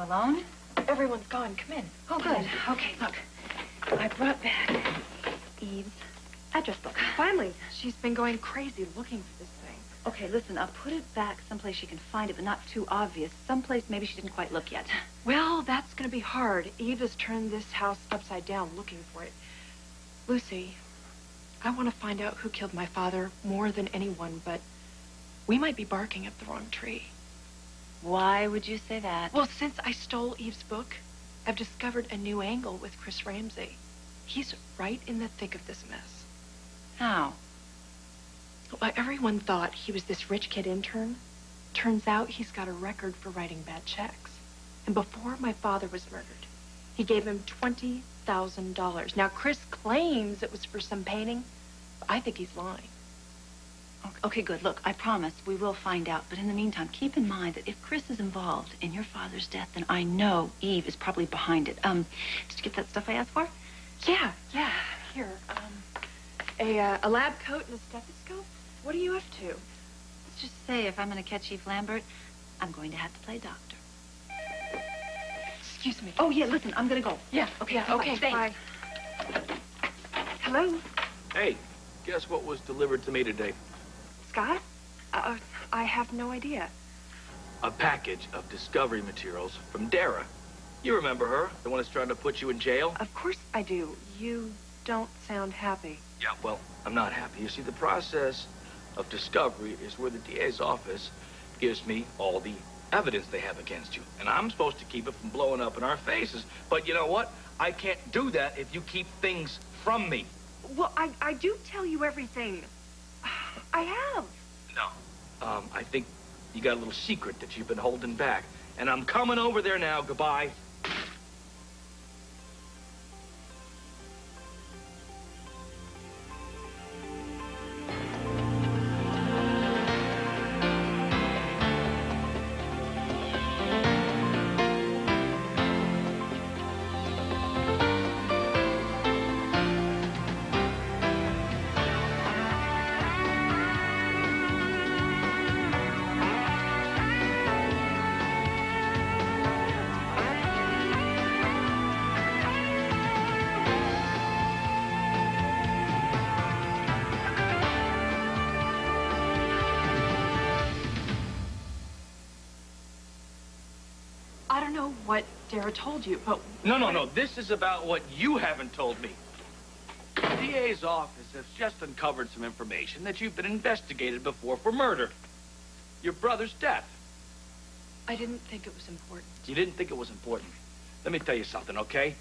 alone? Everyone's gone. Come in. Oh, good. Okay, look. I brought back Eve's address book. Finally. She's been going crazy looking for this thing. Okay, listen, I'll put it back someplace she can find it, but not too obvious. Someplace maybe she didn't quite look yet. Well, that's going to be hard. Eve has turned this house upside down looking for it. Lucy, I want to find out who killed my father more than anyone, but we might be barking up the wrong tree. Why would you say that? Well, since I stole Eve's book, I've discovered a new angle with Chris Ramsey. He's right in the thick of this mess. How? Well, everyone thought he was this rich kid intern. Turns out he's got a record for writing bad checks. And before my father was murdered, he gave him $20,000. Now, Chris claims it was for some painting, but I think he's lying. Okay, good. Look, I promise we will find out. But in the meantime, keep in mind that if Chris is involved in your father's death, then I know Eve is probably behind it. Did you get that stuff I asked for? Yeah. Here, a lab coat and a stethoscope. What are you up to? Let's just say if I'm going to catch Eve Lambert, I'm going to have to play doctor. Excuse me. Oh, yeah, listen, I'm going to go. Yeah, okay, bye. Hello? Hey, guess what was delivered to me today? Scott? I have no idea. A package of discovery materials from Dara. You remember her, the one that's trying to put you in jail? Of course I do. You don't sound happy. Yeah, well, I'm not happy. You see, the process of discovery is where the DA's office gives me all the evidence they have against you. And I'm supposed to keep it from blowing up in our faces. But you know what? I can't do that if you keep things from me. Well, I do tell you everything. I have. No. I think you got a little secret that you've been holding back. And I'm coming over there now. Goodbye. I don't know what Dara told you, but... No. This is about what you haven't told me. The DA's office has just uncovered some information that you've been investigated before for murder. Your brother's death. I didn't think it was important. You didn't think it was important? Let me tell you something, okay?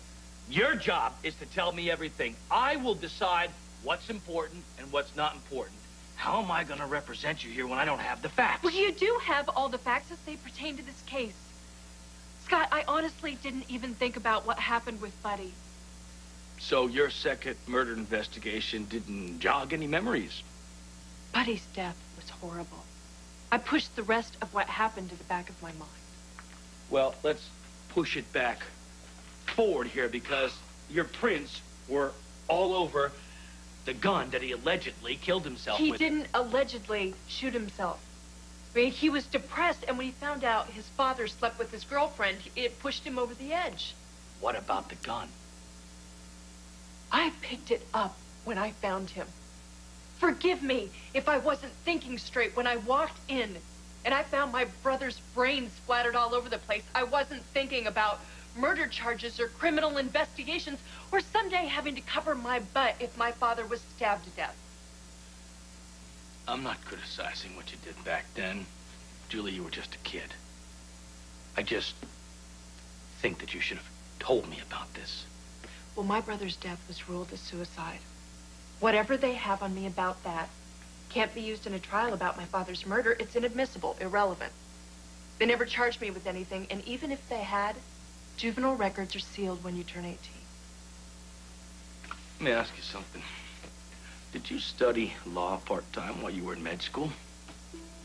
Your job is to tell me everything. I will decide what's important and what's not important. How am I going to represent you here when I don't have the facts? Well, you do have all the facts as they pertain to this case. Scott, I honestly didn't even think about what happened with Buddy. So your second murder investigation didn't jog any memories? Buddy's death was horrible. I pushed the rest of what happened to the back of my mind. Well, let's push it back forward here because your prints were all over the gun that he allegedly killed himself with. He didn't allegedly shoot himself. I mean, he was depressed, and when he found out his father slept with his girlfriend, it pushed him over the edge. What about the gun? I picked it up when I found him. Forgive me if I wasn't thinking straight when I walked in and I found my brother's brains splattered all over the place. I wasn't thinking about murder charges or criminal investigations or someday having to cover my butt if my father was stabbed to death. I'm not criticizing what you did back then. Julie, you were just a kid. I just think that you should have told me about this. Well, my brother's death was ruled as suicide. Whatever they have on me about that can't be used in a trial about my father's murder. It's inadmissible, irrelevant. They never charged me with anything, and even if they had, juvenile records are sealed when you turn 18. Let me ask you something. Did you study law part-time while you were in med school?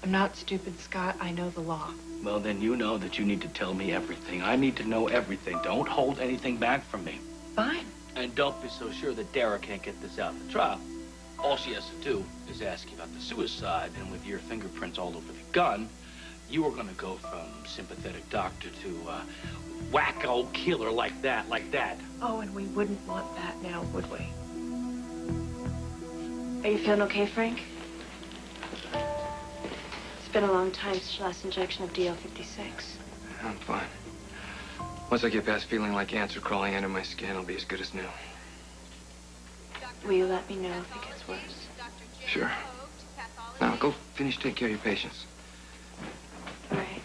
I'm not stupid, Scott. I know the law. Well, then you know that you need to tell me everything. I need to know everything. Don't hold anything back from me. Fine. And don't be so sure that Dara can't get this out in the trial. All she has to do is ask you about the suicide, and with your fingerprints all over the gun, You were gonna go from sympathetic doctor to wacko killer like that. Oh, and we wouldn't want that now, would we? Are you feeling okay, Frank? It's been a long time since your last injection of DL-56. I'm fine. Once I get past feeling like ants are crawling under my skin, I'll be as good as new. Will you let me know if it gets worse? Sure. Now, go finish taking care of your patients. All right.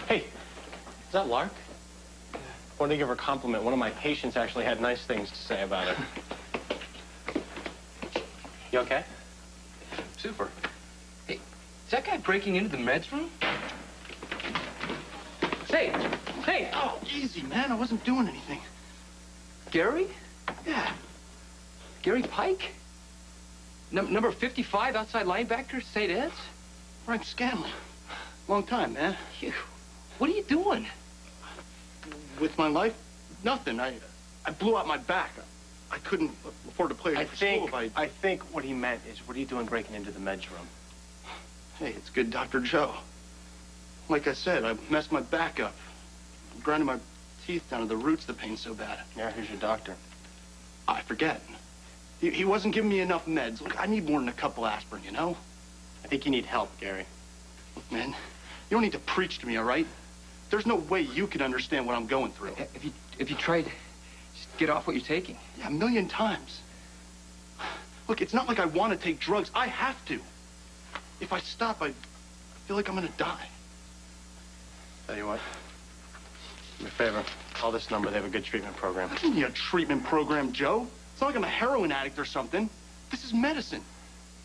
Hey, is that Lark? Wanted to give her a compliment. One of my patients actually had nice things to say about her. You okay? Super. Hey, is that guy breaking into the meds room? Say, hey! Oh, easy, man. I wasn't doing anything. Gary? Yeah. Gary Pike? Number 55 outside linebacker, St. Ed's? Frank Scanlon. Long time, man. You, what are you doing? With my life? Nothing. I blew out my back. I couldn't afford to play for school if I think what he meant is, what are you doing breaking into the meds room? Hey, it's good Dr. Joe. Like I said, I messed my back up. I'm grinding my teeth down to the roots, the pain's so bad. Yeah, here's your doctor. I forget. He wasn't giving me enough meds. Look, I need more than a couple aspirin, you know? I think you need help, Gary. Look, man, you don't need to preach to me, all right? There's no way you can understand what I'm going through. If you tried to just get off what you're taking? Yeah, a million times. Look, it's not like I want to take drugs. I have to. If I stop, I feel like I'm gonna die. Tell you what, do me a favor. Call this number. They have a good treatment program. I don't need a treatment program, Joe. It's not like I'm a heroin addict or something. This is medicine.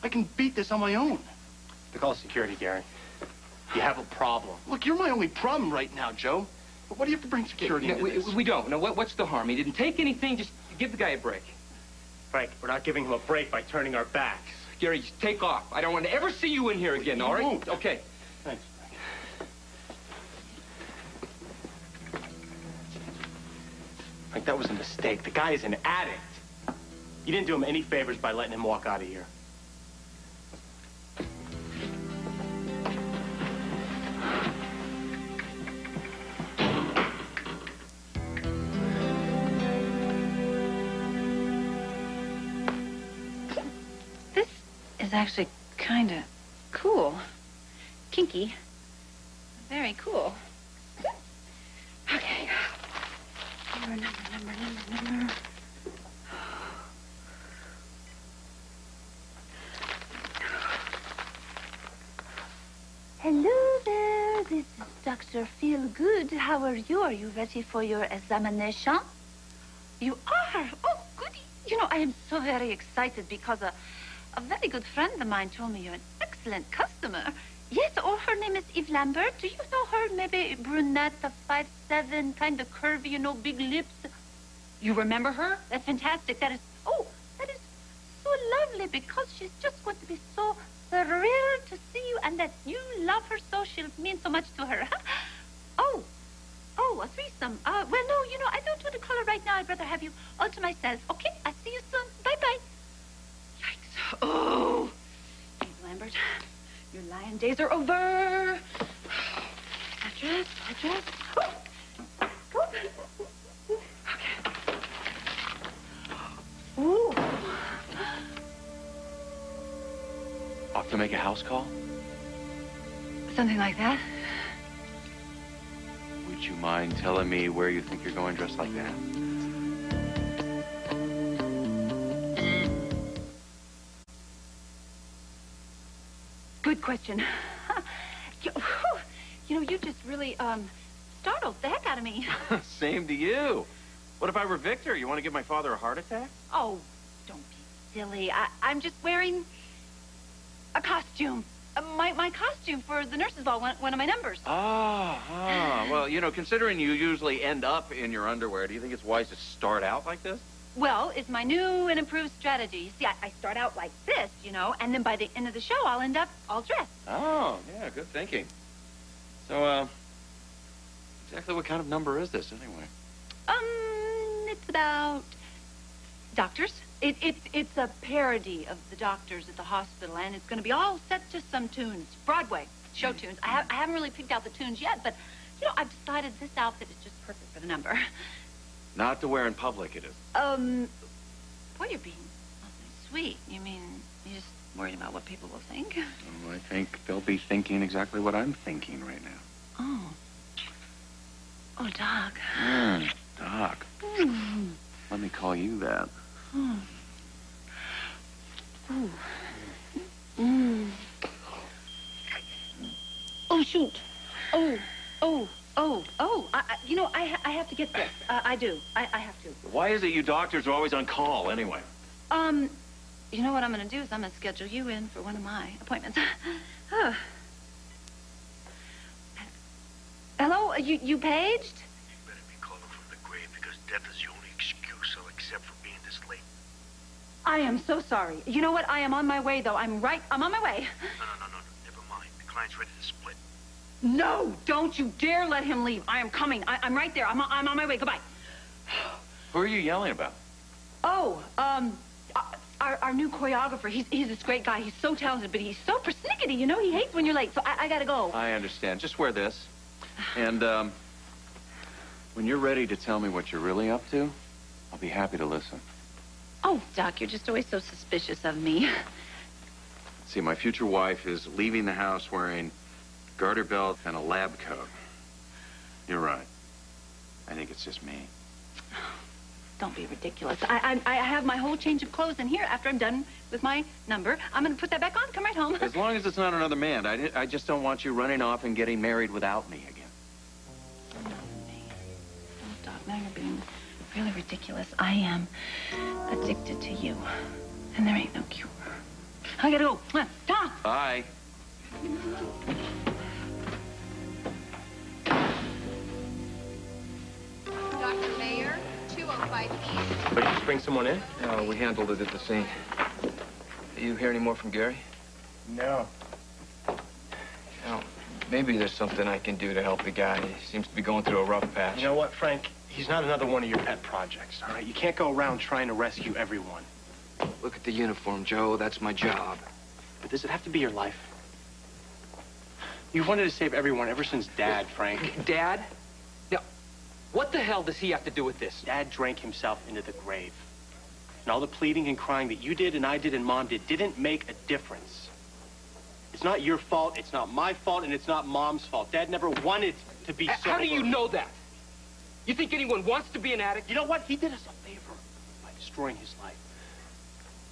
I can beat this on my own. They call security, Gary. You have a problem. Look, you're my only problem right now, Joe. But what do you have to bring security into this? We don't. No, what's the harm? He didn't take anything. Just give the guy a break. Frank, we're not giving him a break by turning our backs. Gary, just take off. I don't want to ever see you in here again, all right? Won't. Okay. Thanks, Frank, that was a mistake. The guy is an addict. You didn't do him any favors by letting him walk out of here. This is actually kind of cool. Kinky. Very cool. Okay. Number. Hello there. This is Dr. Feelgood. How are you? Are you ready for your examination? You are? Oh, goody. You know, I am so very excited because a very good friend of mine told me you're an excellent customer. Yes, oh, her name is Eve Lambert. Do you know her? Maybe brunette, 5'7", kind of curvy, you know, big lips. You remember her? That's fantastic. That is so lovely because she's just going to be so thrilled to see you and that you love her so she'll mean so much to her. Oh, a threesome. Well, no, you know, I don't do the color right now. I'd rather have you all to myself. Okay, I'll see you soon. Bye-bye. Yikes. Oh, Eve Lambert. Your lion days are over. Address. Oh. Okay. Ooh. Off to make a house call? Something like that. Would you mind telling me where you think you're going dressed like that? Good question. You know, you just really, startled the heck out of me. Same to you. What if I were Victor? You want to give my father a heart attack? Oh, don't be silly. I'm just wearing a costume. My costume for the nurse's ball, one of my numbers. Well, you know, considering you usually end up in your underwear, do you think it's wise to start out like this? Well, it's my new and improved strategy. See, I start out like this, you know, and then by the end of the show, I'll end up all dressed. Oh, yeah, good thinking. So, exactly what kind of number is this, anyway? It's about... Doctors, It's a parody of the doctors at the hospital, and it's going to be all set to some tunes. Broadway show tunes. I haven't really picked out the tunes yet, but, you know, I've decided this outfit is just perfect for the number. Not to wear in public, it is. Boy, you're being awfully sweet. You mean you're just worried about what people will think? Oh, I think they'll be thinking exactly what I'm thinking right now. Oh. Oh, Doc. Doc. Let me call you that. Ooh. Oh, shoot. You know, I have to get this. I do. I have to. Why is it you doctors are always on call, anyway? You know what I'm going to do is I'm going to schedule you in for one of my appointments. Hello? You paged? You better be calling from the grave because death is the only excuse I'll accept for being this late. I am so sorry. You know what? I am on my way, though. I'm on my way. No. Never mind. The client's ready to split. No, don't you dare let him leave. I am coming. I'm right there. I'm on my way. Goodbye. Who are you yelling about? Oh, our new choreographer. He's this great guy. He's so talented, but he's so persnickety. You know, he hates when you're late, so I gotta go. I understand. Just wear this. And, when you're ready to tell me what you're really up to, I'll be happy to listen. Oh, Doc, you're just always so suspicious of me. See, my future wife is leaving the house wearing garter belt and a lab coat. You're right. I think it's just me. Don't be ridiculous. I have my whole change of clothes in here after I'm done with my number. I'm going to put that back on. Come right home. As long as it's not another man. I just don't want you running off and getting married without me again. Another man. Oh, Doc, now you're being really ridiculous. I am addicted to you, and there ain't no cure. I gotta go. Doc! Bye. Dr. Mayer, 205 East. But you just bring someone in? No, we handled it at the scene. You hear any more from Gary? No. No. Maybe there's something I can do to help the guy. He seems to be going through a rough patch. You know what, Frank? He's not another one of your pet projects, all right? You can't go around trying to rescue everyone. Look at the uniform, Joe. That's my job. But does it have to be your life? You've wanted to save everyone ever since Dad, Frank. Dad? Now, what the hell does he have to do with this? Dad drank himself into the grave. And all the pleading and crying that you did and I did and Mom did didn't make a difference. It's not your fault, it's not my fault, and it's not Mom's fault. Dad never wanted to be sober. How do you know that? You think anyone wants to be an addict? You know what? He did us a favor by destroying his life.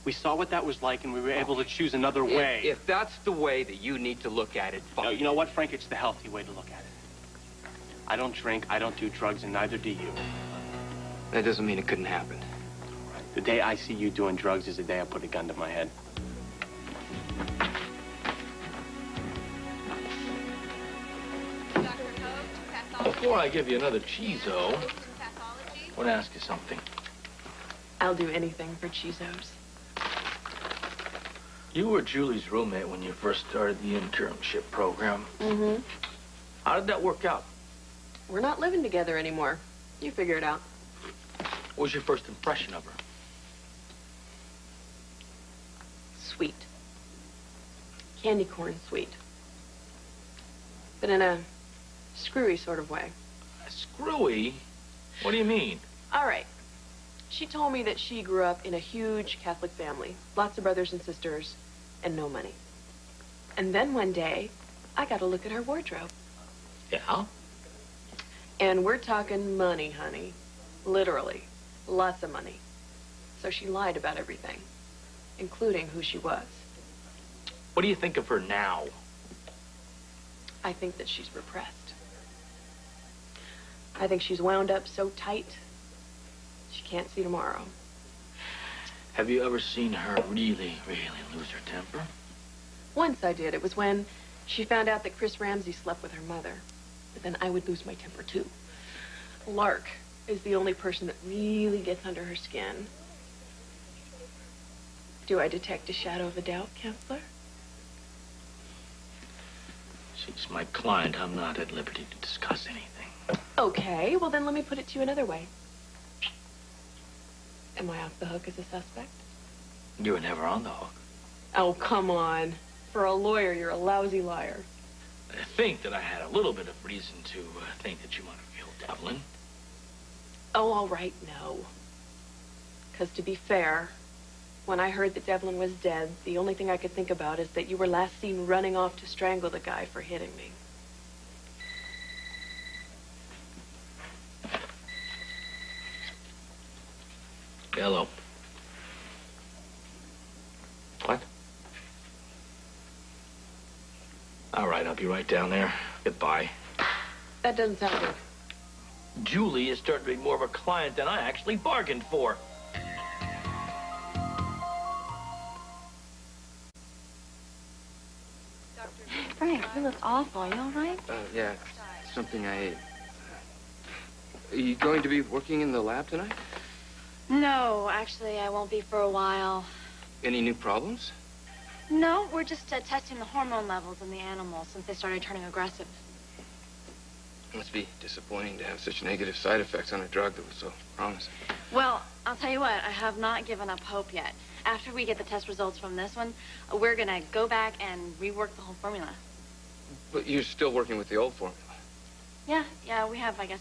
We saw what that was like, and we were able to choose another way. If that's the way that you need to look at it, fine. No, you know what, Frank? It's the healthy way to look at it. I don't drink, I don't do drugs, and neither do you. That doesn't mean it couldn't happen. The day I see you doing drugs is the day I put a gun to my head. Dr. Hogue, pathology. Before I give you another cheezo, I want to ask you something. I'll do anything for Chizos. You were Julie's roommate when you first started the internship program. Mm-hmm. How did that work out? We're not living together anymore. You figure it out. What was your first impression of her? Sweet. Candy corn sweet. But in a screwy sort of way. Screwy? What do you mean? All right. She told me that she grew up in a huge Catholic family. Lots of brothers and sisters, and no money. And then one day, I got a look at her wardrobe. Yeah? And we're talking money, honey. Literally. Lots of money. So she lied about everything, including who she was. What do you think of her now? I think that she's repressed. I think she's wound up so tight, she can't see tomorrow. Have you ever seen her really, really lose her temper? Once I did. It was when she found out that Chris Ramsey slept with her mother. But then I would lose my temper, too. Lark is the only person that really gets under her skin. Do I detect a shadow of a doubt, Counselor? She's my client. I'm not at liberty to discuss anything. Okay, well then let me put it to you another way. Am I off the hook as a suspect? You were never on the hook. Oh, come on. For a lawyer, you're a lousy liar. I think that I had a little bit of reason to think that you might have killed Devlin. Oh, all right, no. Because to be fair, when I heard that Devlin was dead, the only thing I could think about is that you were last seen running off to strangle the guy for hitting me. Hello. What? All right, I'll be right down there. Goodbye. That doesn't sound good. Julie is starting to be more of a client than I actually bargained for. Frank, you look awful. Are you all right? Yeah, something I ate. Are you going to be working in the lab tonight? No, actually, I won't be for a while. Any new problems? No, we're just testing the hormone levels in the animals since they started turning aggressive. It must be disappointing to have such negative side effects on a drug that was so promising. Well, I'll tell you what, I have not given up hope yet. After we get the test results from this one, we're gonna go back and rework the whole formula. But you're still working with the old formula. Yeah, we have, I guess,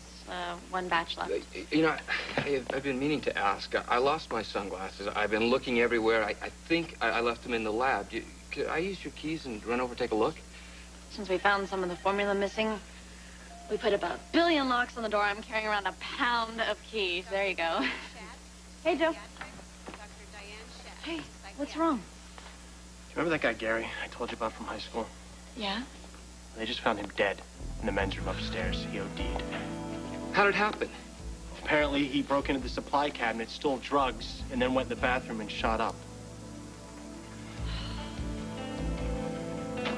one batch left. You know, I've been meaning to ask. I lost my sunglasses. I've been looking everywhere. I think I left them in the lab. Could I use your keys and run over and take a look? Since we found some of the formula missing, we put about 1 billion locks on the door. I'm carrying around 1 pound of keys. There you go. Hey, Joe. Hey, what's wrong? Do you remember that guy, Gary, I told you about from high school? Yeah? They just found him dead in the men's room upstairs. He OD'd. How'd it happen? Apparently, he broke into the supply cabinet, stole drugs, and then went in the bathroom and shot up.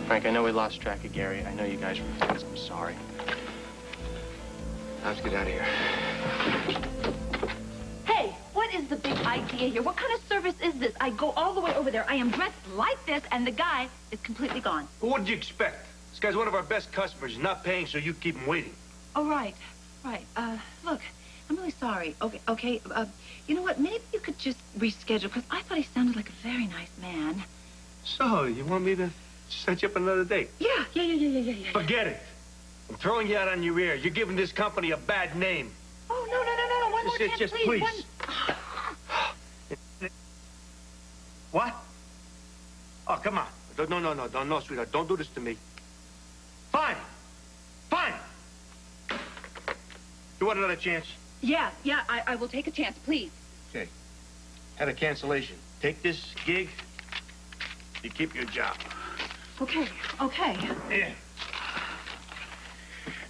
Frank, I know we lost track of Gary. I know you guys were friends. I'm sorry. Let's get out of here. Hey, what is the big idea here? What kind of service is this? I go all the way over there. I am dressed like this, and the guy is completely gone. Well, what did you expect? This guy's one of our best customers. He's not paying, so you keep him waiting. Oh, right. Look, I'm really sorry. Okay, you know what? Maybe you could just reschedule, because I thought he sounded like a very nice man. So, you want me to set you up another date? Yeah. Forget it. I'm throwing you out on your ear. You're giving this company a bad name. Oh, no. One more chance, Just please. What? Oh, come on. No, sweetheart. Don't do this to me. Fine. You want another chance? Yeah, I will take a chance, please. Okay. Had a cancellation. Take this gig. You keep your job. Okay. Yeah.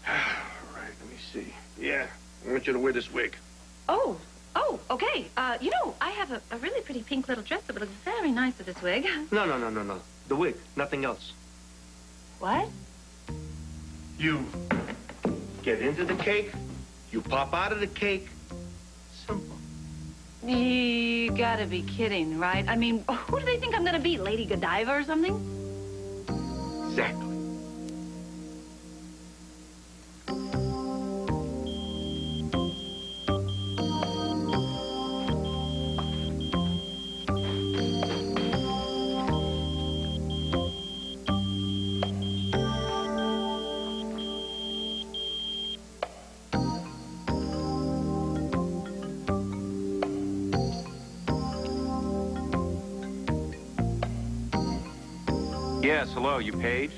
All right, let me see. Yeah, I want you to wear this wig. Oh, okay. You know, I have a really pretty pink little dress that would look very nice with this wig. No. The wig, nothing else. What? You get into the cake, you pop out of the cake. Simple. You gotta be kidding, right? I mean, who do they think I'm gonna be? Lady Godiva or something? Exactly. Yes, hello, you paged?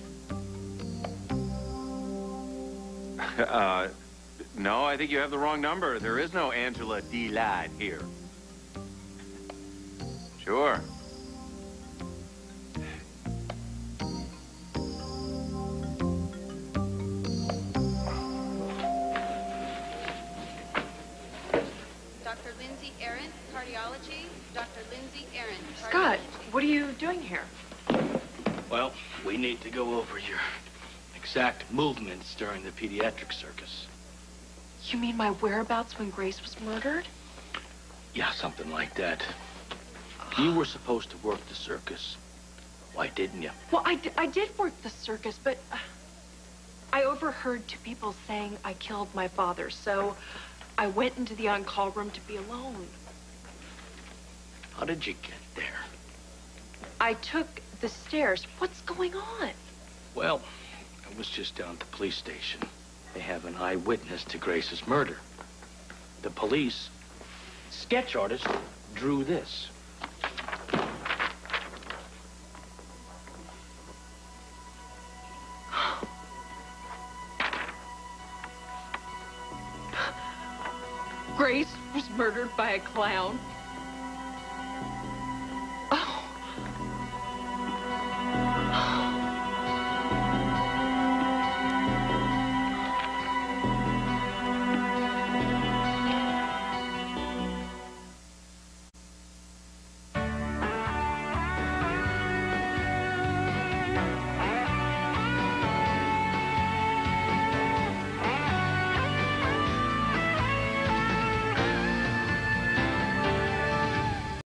No, I think you have the wrong number. There is no Angela D. Ladd here. Sure. Dr. Lindsay Aaron, cardiology. Dr. Lindsay Aaron, cardiology. Scott, what are you doing here? Well, we need to go over your exact movements during the pediatric circus. You mean my whereabouts when Grace was murdered? Yeah, something like that. You were supposed to work the circus. Why didn't you? Well, I did work the circus, but I overheard 2 people saying I killed my father, so I went into the on-call room to be alone. How did you get there? I took the stairs. What's going on? Well, I was just down at the police station. They have an eyewitness to Grace's murder. The police sketch artist drew this. Grace was murdered by a clown.